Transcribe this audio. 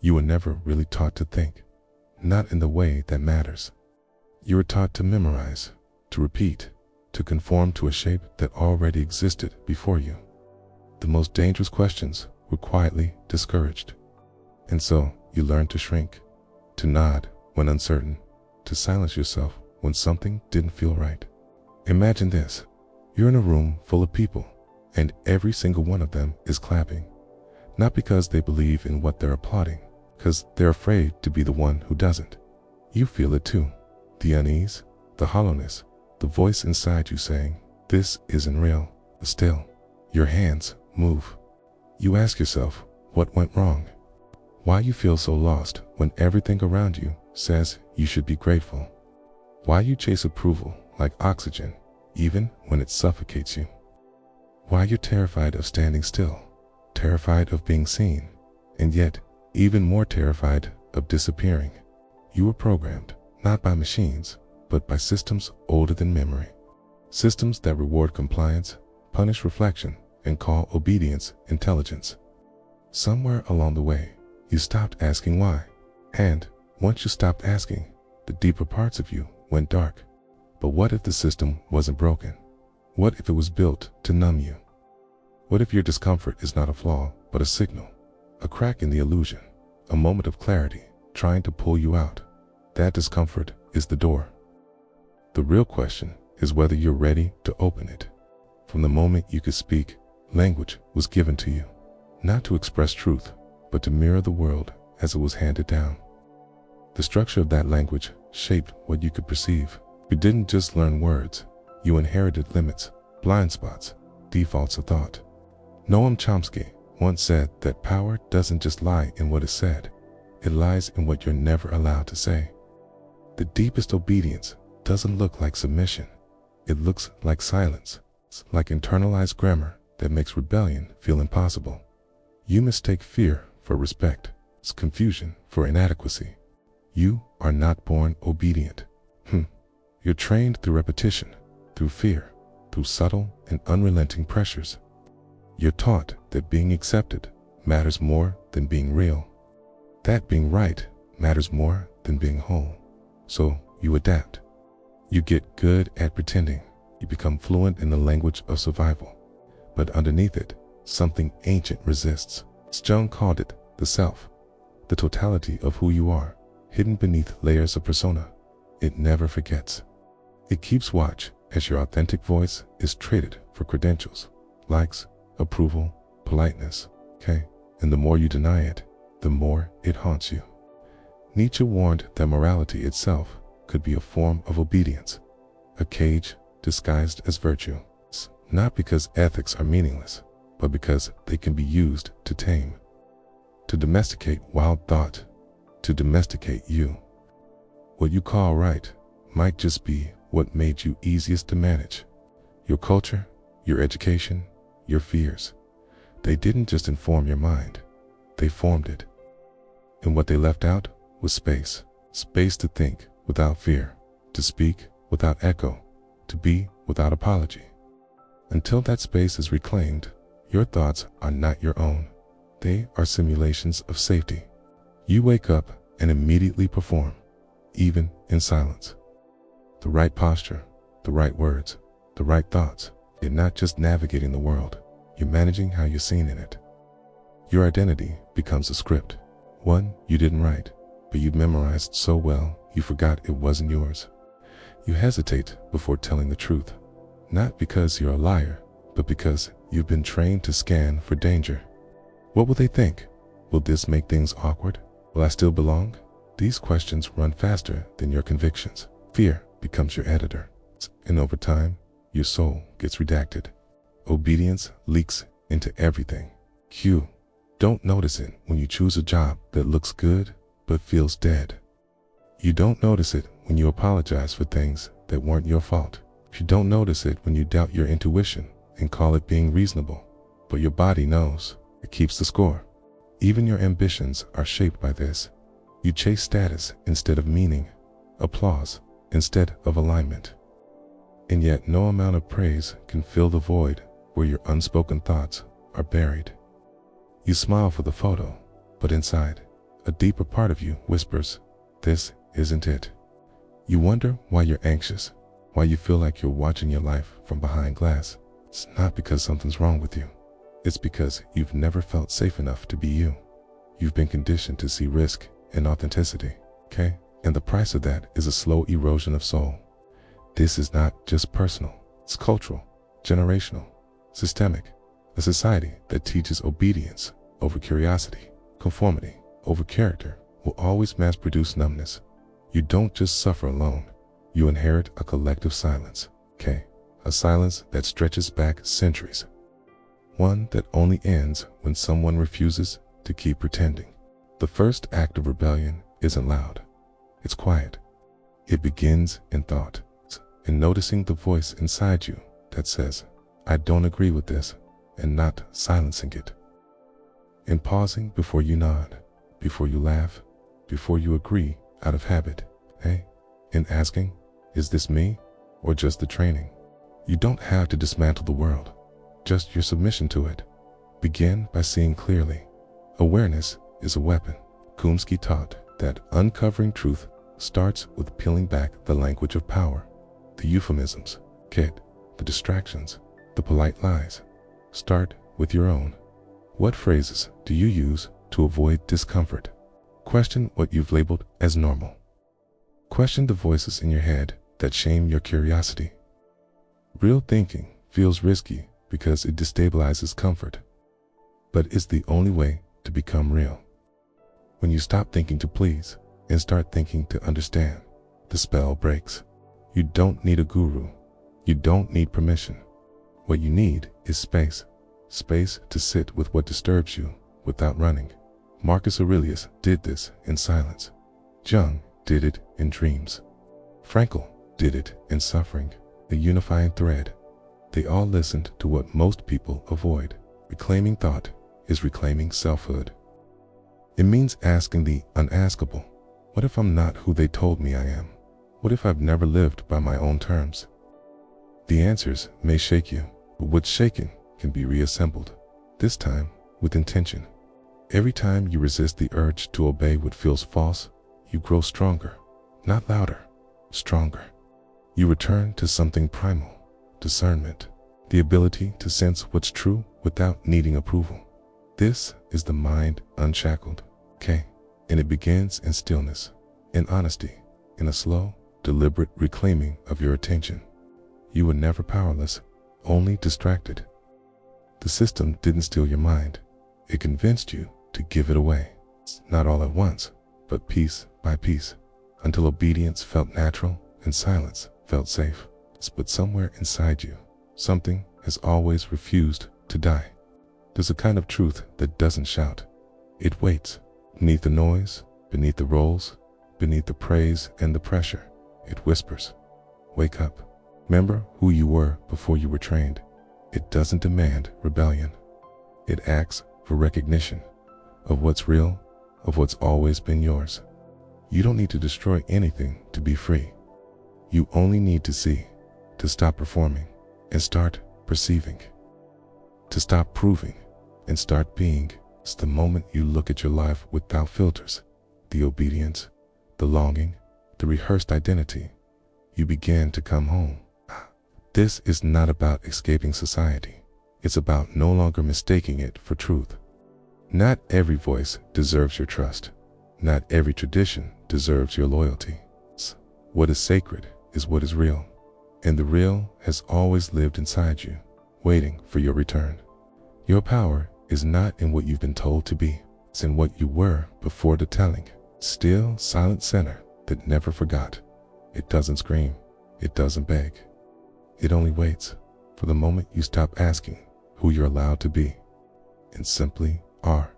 You were never really taught to think, not in the way that matters. You were taught to memorize, to repeat, to conform to a shape that already existed before you. The most dangerous questions were quietly discouraged. And so you learned to shrink, to nod when uncertain, to silence yourself when something didn't feel right. Imagine this. You're in a room full of people, and every single one of them is clapping. Not because they believe in what they're applauding, because they're afraid to be the one who doesn't. You feel it too. The unease, the hollowness, the voice inside you saying, "This isn't real." Still, your hands move. You ask yourself, what went wrong? Why you feel so lost when everything around you says you should be grateful? Why you chase approval like oxygen, even when it suffocates you? Why you're terrified of standing still, terrified of being seen, and yet even more terrified of disappearing? You were programmed, not by machines, but by systems older than memory. Systems that reward compliance, punish reflection, and call obedience intelligence. Somewhere along the way, you stopped asking why. And once you stopped asking, the deeper parts of you went dark. But what if the system wasn't broken? What if it was built to numb you? What if your discomfort is not a flaw, but a signal, a crack in the illusion, a moment of clarity trying to pull you out? That discomfort is the door. The real question is whether you're ready to open it. From the moment you could speak, language was given to you, not to express truth, but to mirror the world as it was handed down. The structure of that language shaped what you could perceive. You didn't just learn words, you inherited limits, blind spots, defaults of thought. Noam Chomsky once said that power doesn't just lie in what is said, it lies in what you're never allowed to say. The deepest obedience doesn't look like submission, it looks like silence. It's like internalized grammar that makes rebellion feel impossible. You mistake fear for respect, confusion for inadequacy. You are not born obedient. You're trained through repetition, through fear, through subtle and unrelenting pressures. You're taught that being accepted matters more than being real, that being right matters more than being whole. So you adapt. You get good at pretending. You become fluent in the language of survival. But underneath it, something ancient resists. Jung called it the self, the totality of who you are, hidden beneath layers of persona. It never forgets. It keeps watch as your authentic voice is traded for credentials, likes, approval, politeness, okay? And the more you deny it, the more it haunts you. Nietzsche warned that morality itself could be a form of obedience, a cage disguised as virtue. Not because ethics are meaningless, but because they can be used to tame, to domesticate wild thought, to domesticate you. What you call right might just be what made you easiest to manage. Your culture, your education, your fears. They didn't just inform your mind, they formed it. And what they left out was space. Space to think without fear, to speak without echo, to be without apology. Until that space is reclaimed, your thoughts are not your own. They are simulations of safety. You wake up and immediately perform, even in silence. The right posture, the right words, the right thoughts. You're not just navigating the world, you're managing how you're seen in it. Your identity becomes a script, one you didn't write, but you memorized so well you forgot it wasn't yours. You hesitate before telling the truth, not because you're a liar, but because you've been trained to scan for danger. What will they think? Will this make things awkward? Will I still belong? These questions run faster than your convictions. Fear becomes your editor, and over time, your soul gets redacted. Obedience leaks into everything. Don't notice it when you choose a job that looks good but feels dead. You don't notice it when you apologize for things that weren't your fault. You don't notice it when you doubt your intuition and call it being reasonable. But your body knows. It keeps the score. Even your ambitions are shaped by this. You chase status instead of meaning, applause instead of alignment. And yet no amount of praise can fill the void where your unspoken thoughts are buried. You smile for the photo, but inside, a deeper part of you whispers, "This isn't it." You wonder why you're anxious, why you feel like you're watching your life from behind glass. It's not because something's wrong with you. It's because you've never felt safe enough to be you. You've been conditioned to see risk and authenticity, okay? And the price of that is a slow erosion of soul. This is not just personal. It's cultural, generational, systemic. A society that teaches obedience over curiosity, conformity over character, will always mass-produce numbness. You don't just suffer alone. You inherit a collective silence, okay? A silence that stretches back centuries. One that only ends when someone refuses to keep pretending. The first act of rebellion isn't loud. It's quiet. It begins in thought, in noticing the voice inside you that says, "I don't agree with this," and not silencing it. In pausing before you nod, before you laugh, before you agree out of habit, hey? In asking, "Is this me or just the training?" You don't have to dismantle the world, just your submission to it. Begin by seeing clearly. Awareness is a weapon. Chomsky taught that uncovering truth starts with peeling back the language of power. The euphemisms, the distractions, the polite lies. Start with your own. What phrases do you use to avoid discomfort? Question what you've labeled as normal. Question the voices in your head that shame your curiosity. Real thinking feels risky because it destabilizes comfort, but it's the only way to become real. When you stop thinking to please and start thinking to understand, the spell breaks. You don't need a guru. You don't need permission. What you need is space. Space to sit with what disturbs you without running. Marcus Aurelius did this in silence. Jung did it in dreams. Frankl did it in suffering, a unifying thread. They all listened to what most people avoid. Reclaiming thought is reclaiming selfhood. It means asking the unaskable. What if I'm not who they told me I am? What if I've never lived by my own terms? The answers may shake you, but what's shaken can be reassembled, this time with intention. Every time you resist the urge to obey what feels false, you grow stronger, not louder, stronger. You return to something primal, discernment, the ability to sense what's true without needing approval. This is the mind unshackled, okay? And it begins in stillness, in honesty, in a slow, deliberate reclaiming of your attention. You were never powerless, only distracted. The system didn't steal your mind. It convinced you to give it away. Not all at once, but piece by piece, until obedience felt natural and silence felt safe. But somewhere inside you, something has always refused to die. There's a kind of truth that doesn't shout. It waits, beneath the noise, beneath the roles, beneath the praise and the pressure. It whispers, "Wake up. Remember who you were before you were trained." It doesn't demand rebellion. It asks for recognition of what's real, of what's always been yours. You don't need to destroy anything to be free. You only need to see, to stop performing and start perceiving, to stop proving and start being. It's the moment you look at your life without filters, the obedience, the longing, the rehearsed identity, you begin to come home. This is not about escaping society. It's about no longer mistaking it for truth. Not every voice deserves your trust. Not every tradition deserves your loyalty. What is sacred is what is real, and the real has always lived inside you, waiting for your return. Your power is not in what you've been told to be. It's in what you were before the telling. Still, silent center that never forgot. It doesn't scream. It doesn't beg. It only waits for the moment you stop asking who you're allowed to be and simply are.